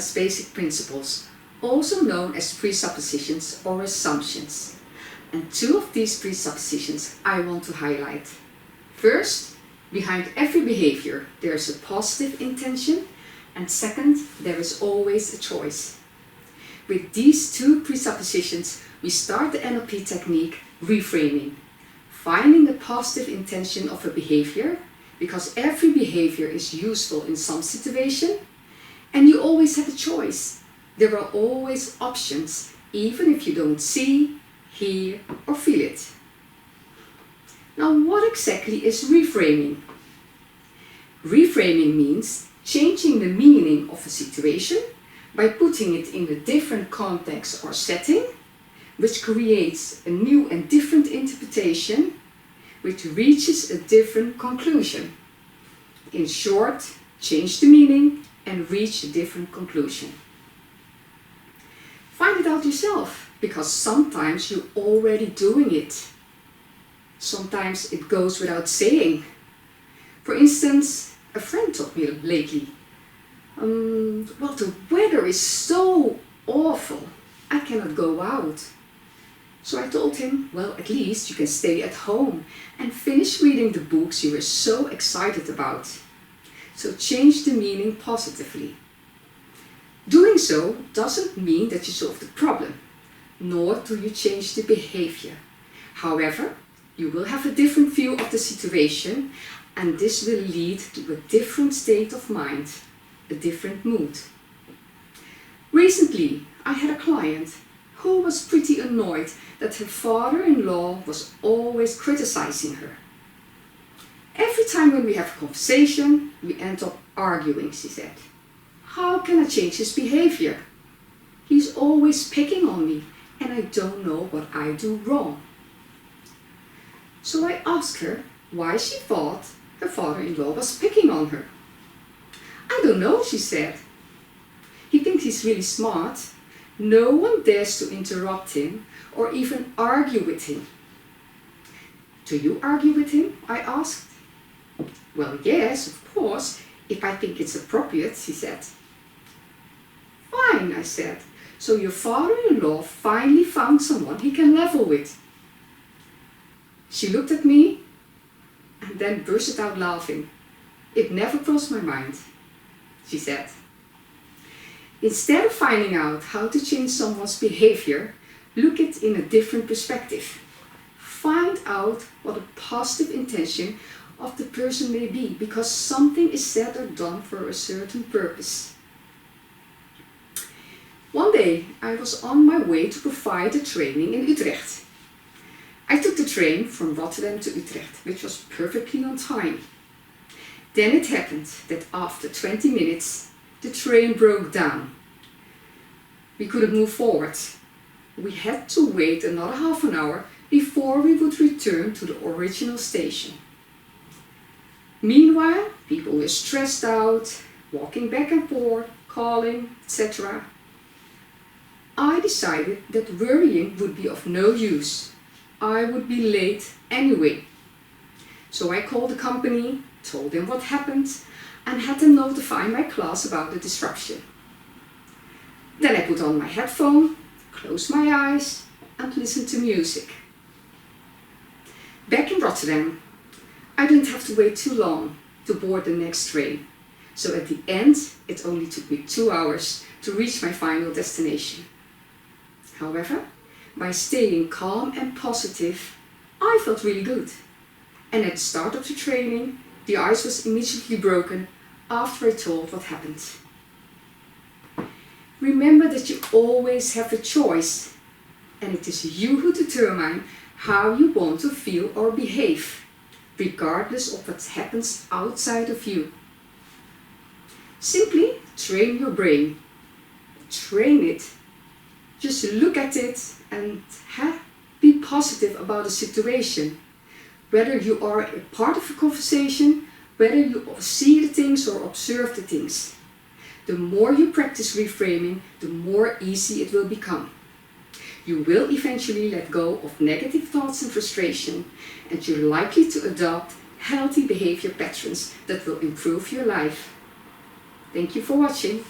as basic principles, also known as presuppositions or assumptions. And two of these presuppositions I want to highlight. First, behind every behavior there is a positive intention, and second, there is always a choice. With these two presuppositions, we start the NLP technique reframing, finding the positive intention of a behavior, because every behavior is useful in some situation, and you always have a choice. There are always options, even if you don't see, hear or feel it. Now, what exactly is reframing? Reframing means changing the meaning of a situation by putting it in a different context or setting, which creates a new and different interpretation, which reaches a different conclusion. In short, change the meaning and reach a different conclusion. Find it out yourself, because sometimes you're already doing it. Sometimes it goes without saying. For instance, a friend told me lately, well, the weather is so awful, I cannot go out. So I told him, well, at least you can stay at home and finish reading the books you were so excited about. So change the meaning positively. Doing so doesn't mean that you solve the problem, nor do you change the behavior. However, you will have a different view of the situation, and this will lead to a different state of mind, a different mood. Recently, I had a client who was pretty annoyed that her father-in-law was always criticizing her. Every time when we have a conversation, we end up arguing, she said. How can I change his behavior? He's always picking on me, and I don't know what I do wrong. So I asked her why she thought her father-in-law was picking on her. I don't know, she said. He thinks he's really smart. No one dares to interrupt him or even argue with him. Do you argue with him? I asked. Well, yes, of course, if I think it's appropriate, she said. Fine, I said. So your father-in-law finally found someone he can level with. She looked at me and then bursted out laughing. It never crossed my mind, she said. Instead of finding out how to change someone's behavior, look at it in a different perspective. Find out what a positive intention of the person may be, because something is said or done for a certain purpose. One day I was on my way to provide a training in Utrecht. I took the train from Rotterdam to Utrecht, which was perfectly on time. Then it happened that after 20 minutes the train broke down. We couldn't move forward. We had to wait another half an hour before we would return to the original station. Meanwhile, people were stressed out, walking back and forth, calling, etc. I decided that worrying would be of no use. I would be late anyway. So I called the company, told them what happened, and had them notify my class about the disruption. Then I put on my headphone, closed my eyes, and listened to music. Back in Rotterdam, I didn't have to wait too long to board the next train. So at the end, it only took me 2 hours to reach my final destination. However, by staying calm and positive, I felt really good. And at the start of the training, the ice was immediately broken after I told what happened. Remember that you always have a choice, and it is you who determine how you want to feel or behave, regardless of what happens outside of you. Simply train your brain. Train it. Just look at it and be positive about the situation. Whether you are a part of a conversation, whether you see the things or observe the things. The more you practice reframing, the more easy it will become. You will eventually let go of negative thoughts and frustration, and you're likely to adopt healthy behavior patterns that will improve your life. Thank you for watching.